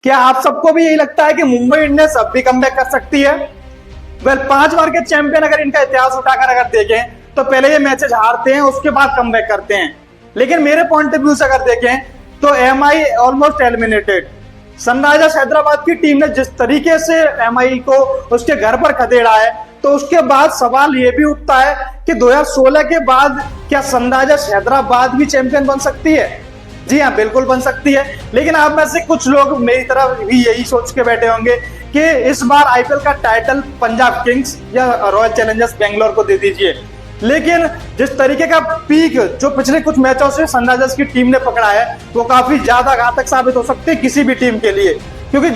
क्या आप सबको भी यही लगता है कि मुंबई इंडियंस अब भी कमबैक कर सकती है? वेल, 5 बार के चैंपियन अगर इनका इतिहास उठाकर अगर देखें तो पहले ये मैचेस हारते हैं, उसके बाद कमबैक करते हैं। लेकिन मेरे पॉइंट ऑफ व्यू से अगर देखें तो MI almost eliminated. Sunrisers Hyderabad की टीम ने जिस तरीके से एमआई को उसके घर पर खदेड़ा है, तो उसके बाद सवाल ये भी उठता है कि 2016 के बाद क्या सनराइजर्स हैदराबाद भी चैंपियन बन सकती है? जी हाँ, बिल्कुल बन सकती है। लेकिन आप में से कुछ लोग मेरी तरफ भी यही सोच के बैठे होंगे कि इस बार आईपीएल का टाइटल पंजाब किंग्स या रॉयल चैलेंजर्स बेंगलोर को दे दीजिए। लेकिन जिस तरीके का पीक जो पिछले कुछ मैचों से सनराइजर्स की टीम ने पकड़ा है, वो काफी ज्यादा घातक साबित हो सकती है किसी भी टीम के लिए। क्योंकि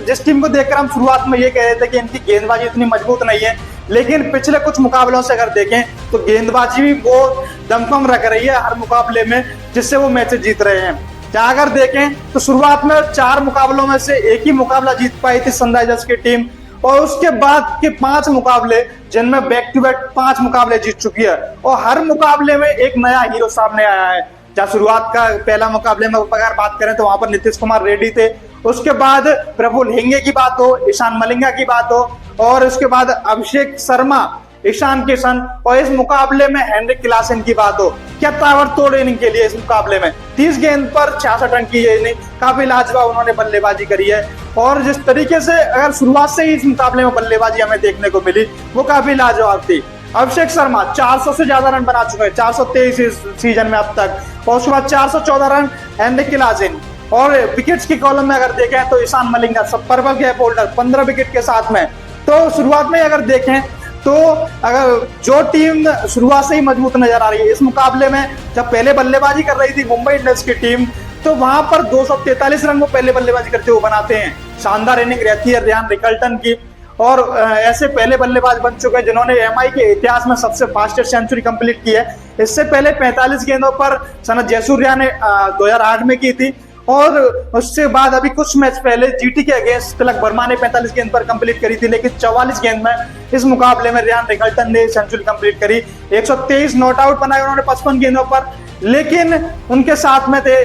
जिस टीम को देखकर हम शुरुआत में ये कह रहे थे कि इनकी गेंदबाजी इतनी मजबूत नहीं है, लेकिन पिछले कुछ मुकाबलों से अगर देखें तो गेंदबाजी भी वो दमखम रख रही है हर मुकाबले में, जिससे वो मैच जीत रहे हैं। जहां अगर देखें तो शुरुआत में 4 मुकाबलों में से एक ही मुकाबला जीत पाई थी सनराइजर्स की टीम, और उसके बाद के 5 मुकाबले जिनमें बैक टू बैक 5 मुकाबले जीत चुकी है, और हर मुकाबले में एक नया हीरो सामने आया है। जहाँ शुरुआत का पहला मुकाबले में अगर बात करें तो वहां पर नीतीश कुमार रेड्डी थे, उसके बाद प्रफुल्ल हिंगे की बात हो, ईशान मलिंगा की बात हो, और उसके बाद अभिषेक शर्मा, ईशान किशन, और इस मुकाबले में हेनरिक क्लासन की बात हो। क्या ताबड़तोड़ इनिंग के लिए इस मुकाबले में 30 गेंद पर 66 रन की इनिंग, काफी लाजवाब उन्होंने बल्लेबाजी करी है। और जिस तरीके से अगर शुरुआत से ही इस मुकाबले में बल्लेबाजी हमें देखने को मिली, वो काफी लाजवाब थी। अभिषेक शर्मा 400 से ज्यादा रन बना चुके हैं, 423 इस सीजन में अब तक, और उसके बाद 414 रन हेनरिक क्लासन। और विकेट्स की कॉलम में अगर देखें तो ईशान मलिंगा सब पर्पल कैप होल्डर 15 विकेट के साथ में। तो शुरुआत में अगर देखें तो अगर जो टीम शुरुआत से ही मजबूत नजर आ रही है, इस मुकाबले में जब पहले बल्लेबाजी कर रही थी मुंबई इंडियंस की टीम, तो वहां पर 243 रन वो पहले बल्लेबाजी करते हुए बनाते हैं। शानदार इनिंग रहती है रियान रिकल्टन की, और ऐसे पहले बल्लेबाज बन चुके हैं जिन्होंने एमआई के इतिहास में सबसे फास्टेस्ट सेंचुरी कंप्लीट की है। इससे पहले 45 गेंदों पर सनत जयसूर्या ने 2008 में की थी, और उससे बाद अभी कुछ मैच पहले जीटी के अगेंस्ट तिलक वर्मा ने 45 गेंद पर कंप्लीट करी थी। लेकिन 44 गेंद में इस मुकाबले में रियान रिकल्टन ने सेंचुरी कंप्लीट करी। 123 नॉट आउट बनाए उन्होंने 55 गेंदों पर। लेकिन उनके साथ में थे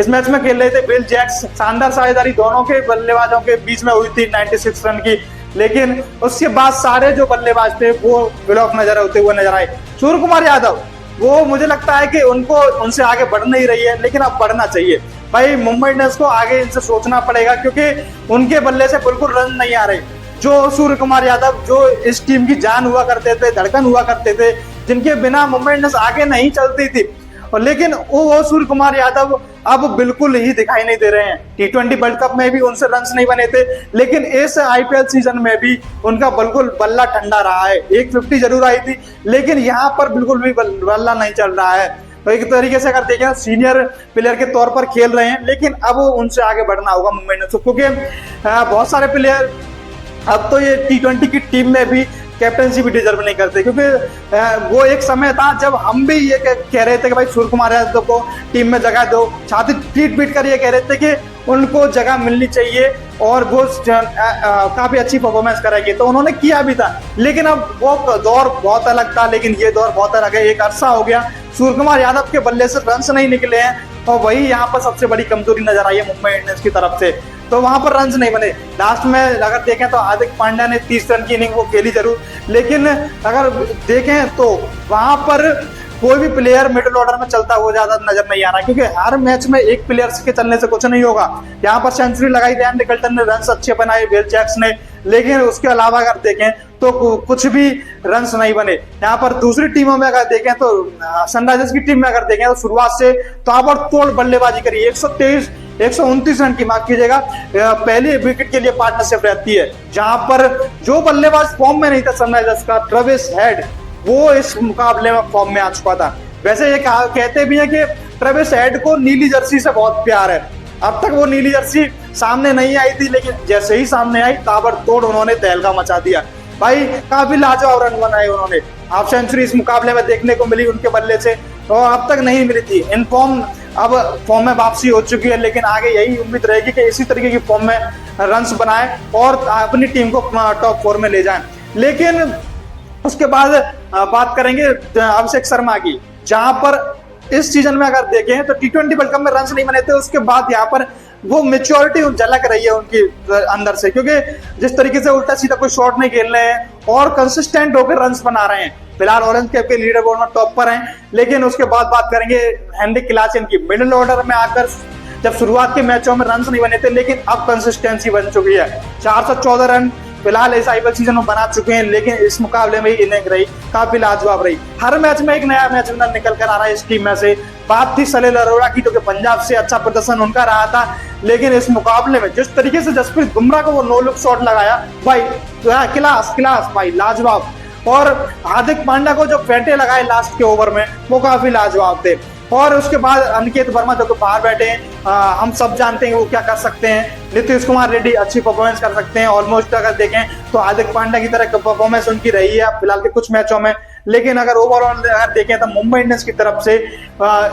इस मैच में खेल रहे थे बिल जैक्स। शानदार साझेदारी दोनों के बल्लेबाजों के बीच में हुई थी 96 रन की। लेकिन उसके बाद सारे जो बल्लेबाज थे वो ब्लॉक नजर होते हुए नजर आए। सूर्य कुमार यादव, वो मुझे लगता है कि उनको उनसे आगे बढ़ नहीं रही है, लेकिन अब बढ़ना चाहिए भाई। मुंबई इंडियंस को आगे इनसे सोचना पड़ेगा, क्योंकि उनके बल्ले से बिल्कुल रन नहीं आ रहे। जो सूर्य कुमार यादव जो इस टीम की जान हुआ करते थे, धड़कन हुआ करते थे, जिनके बिना मुंबई इंडियंस आगे नहीं चलती थी, और लेकिन वो सूर्य कुमार यादव अब बिल्कुल ही दिखाई नहीं दे रहे हैं। T20 वर्ल्ड कप में भी उनसे रन्स नहीं बने थे, लेकिन इस आईपीएल सीजन में भी उनका बिल्कुल बल्ला ठंडा रहा है। 150 जरूर आई थी, लेकिन यहाँ पर बिल्कुल भी बल्ला नहीं चल रहा है। तो एक तरीके से अगर देखें सीनियर प्लेयर के तौर पर खेल रहे हैं, लेकिन अब उनसे आगे बढ़ना होगा मुंबई इंडियंस को, क्योंकि बहुत सारे प्लेयर अब तो ये T20 की टीम में भी कैप्टनसी भी डिजर्व नहीं करते। क्योंकि वो एक समय था जब हम भी ये कह रहे थे कि भाई सूर्य कुमार यादव को टीम में जगह दो, छाती पीट पीट कर ये कह रहे थे कि उनको जगह मिलनी चाहिए और वो काफी अच्छी परफॉर्मेंस करेगी, तो उन्होंने किया भी था। लेकिन अब वो दौर बहुत अलग था, लेकिन ये दौर बहुत अलग है। एक अरसा हो गया सूर्य कुमार यादव के बल्ले से रन्स नहीं निकले हैं, और वही यहाँ पर सबसे बड़ी कमजोरी नजर आई है मुंबई इंडियंस की तरफ से। तो वहां पर रन्स नहीं बने। लास्ट में अगर देखें तो हार्दिक पांड्या ने 30 रन की इनिंग वो खेली जरूर, लेकिन अगर देखें तो वहां पर कोई भी प्लेयर मिडिल ऑर्डर में चलता हुआ ज्यादा नजर नहीं आ रहा, क्योंकि हर मैच में एक प्लेयर के चलने से कुछ नहीं होगा। यहाँ पर सेंचुरी लगाई रियान रिकल्टन ने, रन्स अच्छे बनाए बिल जैक्स ने, लेकिन उसके अलावा अगर देखें तो कुछ भी रन्स नहीं बने। यहाँ पर दूसरी टीमों में अगर देखें तो सनराइजर्स की टीम में अगर देखें तो शुरुआत से ताबड़तोड़ बल्लेबाजी करी। 129 रन की, माफ कीजिएगा, पहली विकेट के लिए पार्टनरशिप रहती है। जहां पर जो बल्लेबाज फॉर्म में नहीं था सनराइजर्स का, ट्रेविस हेड, वो इस मुकाबले में फॉर्म में आ चुका था। वैसे ये कहते भी हैं कि ट्रेविस हेड को नीली जर्सी से बहुत प्यार है। अब तक वो नीली जर्सी सामने नहीं आई थी, लेकिन जैसे ही सामने आई ताबड़तोड़ उन्होंने तहलका मचा दिया। भाई काफी लाजवाब रन बनाए उन्होंने। हाफ सेंचुरी इस मुकाबले में देखने को मिली उनके बल्ले से, और अब तक नहीं मिली थी। इन फॉर्म अब फॉर्म में वापसी हो चुकी है, लेकिन आगे यही उम्मीद रहेगी कि इसी तरीके की फॉर्म में रन्स बनाए और अपनी टीम को टॉप 4 में ले जाएं। लेकिन उसके बाद बात करेंगे अभिषेक शर्मा की, जहां पर इस सीजन में अगर देखें तो T20 वर्ल्ड कप में रन्स नहीं बने थे। उसके बाद यहाँ पर वो मेच्योरिटी झलक रही है उनकी अंदर से, क्योंकि जिस तरीके से उल्टा सीधा कोई शॉट नहीं खेल रहे हैं और कंसिस्टेंट होकर रन्स बना रहे हैं। फिलहाल ऑरेंज कैप के लीडर बोर्ड में टॉप पर हैं, लेकिन उसके बाद बात करेंगे हेनरिक क्लासेन की। मिडिल ऑर्डर में आकर जब शुरुआत के मैचों में रन्स नहीं बने थे, लेकिन अब कंसिस्टेंसी बन चुकी है। 414 रन फिलहाल इस आईपीएल सीजन में बना चुके हैं, लेकिन इस मुकाबले में इनिंग रही काफी लाजवाब रही। हर मैच में एक नया मैच विनर निकल कर आ रहा है इस टीम में से। बात थी सलील अरोड़ा की, जो कि पंजाब से अच्छा प्रदर्शन उनका रहा था, लेकिन इस मुकाबले में जिस तरीके से जसप्रीत बुमराह को वो नो लुक शॉट लगाया भाई, क्लास क्लास भाई, लाजवाब। और हार्दिक पांड्या को जो फेंटे लगाए लास्ट के ओवर में वो काफी लाजवाब थे। और उसके बाद अनिकेत वर्मा जो कि बाहर बैठे हैं, हम सब जानते हैं वो क्या कर सकते हैं। नीतीश कुमार रेड्डी अच्छी परफॉर्मेंस कर सकते हैं, ऑलमोस्ट अगर देखें तो हार्दिक पांड्या की तरह परफॉर्मेंस उनकी रही है फिलहाल के कुछ मैचों में। लेकिन अगर ओवरऑल अगर देखें तो मुंबई इंडियंस की तरफ से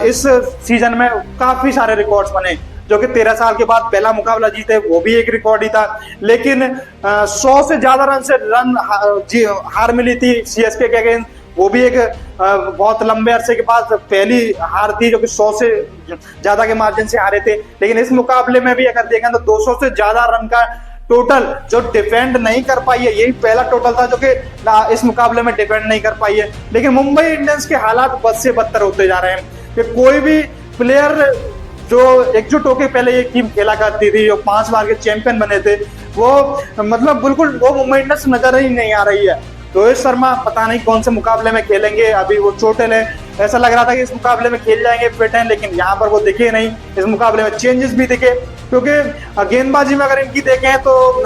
इस सीजन में काफी सारे रिकॉर्ड्स बने, जो कि 13 साल के बाद पहला मुकाबला जीते, वो भी एक रिकॉर्ड ही था। लेकिन 100 से ज्यादा रन से हार मिली थी सीएसके के अगेंस्ट, वो भी एक बहुत लंबे अरसे के बाद पहली हार थी, जो कि 100 से ज्यादा के मार्जिन से हारे थे। लेकिन इस मुकाबले में भी अगर देखें तो 200 से ज्यादा रन का टोटल जो डिफेंड नहीं कर पाई है, यही पहला टोटल था जो कि इस मुकाबले में डिफेंड नहीं कर पाई है। लेकिन मुंबई इंडियंस के हालात बद से बदतर होते जा रहे हैं कि कोई भी प्लेयर जो एकजुट होकर पहले ये टीम खेला करती थी, जो 5 बार के चैंपियन बने थे, वो मतलब बिल्कुल वो मुंबई इंडियंस नजर ही नहीं आ रही है। रोहित शर्मा पता नहीं कौन से मुकाबले में खेलेंगे, अभी वो चोटिल है। ऐसा लग रहा था कि इस मुकाबले में खेल जाएंगे, फिट हैं, लेकिन यहाँ पर वो दिखे नहीं। इस मुकाबले में चेंजेस भी दिखे, क्योंकि गेंदबाजी में अगर इनकी देखें तो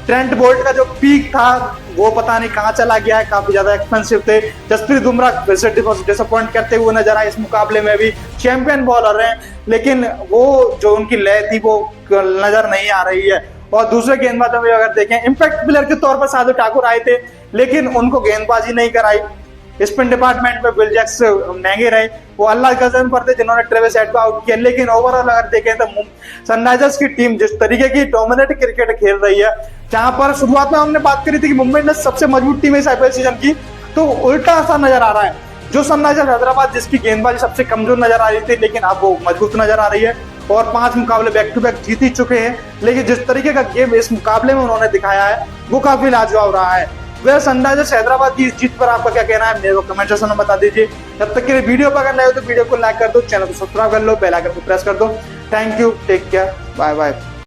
ट्रेंट बोल्ट का जो पीक था वो पता नहीं कहाँ चला गया है, काफी ज्यादा एक्सपेंसिव थे। जसप्रीत बुमराह डिसअपॉइंट करते हुए नजर आए इस मुकाबले में भी, चैंपियन बॉलर हैं, लेकिन वो जो उनकी लय थी वो नजर नहीं आ रही है। और दूसरे गेंदबाजों में अगर देखें, इंपैक्ट प्लेयर के तौर पर शार्दुल ठाकुर आए थे, लेकिन उनको गेंदबाजी नहीं कराई। स्पिन डिपार्टमेंट में विल जैक्स महंगे रहे, वो अल्लाह गजब पर थे जिन्होंने ट्रेविस हेड को आउट किया। लेकिन ओवरऑल अगर देखें तो सनराइजर्स की टीम जिस तरीके की डोमिनेट क्रिकेट खेल रही है, जहां पर शुरुआत में हमने बात करी थी कि मुंबई इंडियंस सबसे मजबूत टीम है इस आईपीएल सीजन की, तो उल्टा सा नजर आ रहा है। जो सनराइजर्स हैदराबाद जिसकी गेंदबाजी सबसे कमजोर नजर आ रही थी, लेकिन अब वो मजबूत नजर आ रही है और 5 मुकाबले बैक टू बैक जीत ही चुके हैं। लेकिन जिस तरीके का गेम इस मुकाबले में उन्होंने दिखाया है वो काफी लाजवाब रहा है। वह सनराइजर्स हैदराबाद की इस जीत पर आपका क्या कहना है, मेरे को कमेंट सेक्शन में बता दीजिए। जब तक के लिए वीडियो पर अगर नए हो तो वीडियो को लाइक कर दो, चैनल को सब्सक्राइब कर लो, बेल आइकन को प्रेस कर दो। Thank you, take care, bye bye.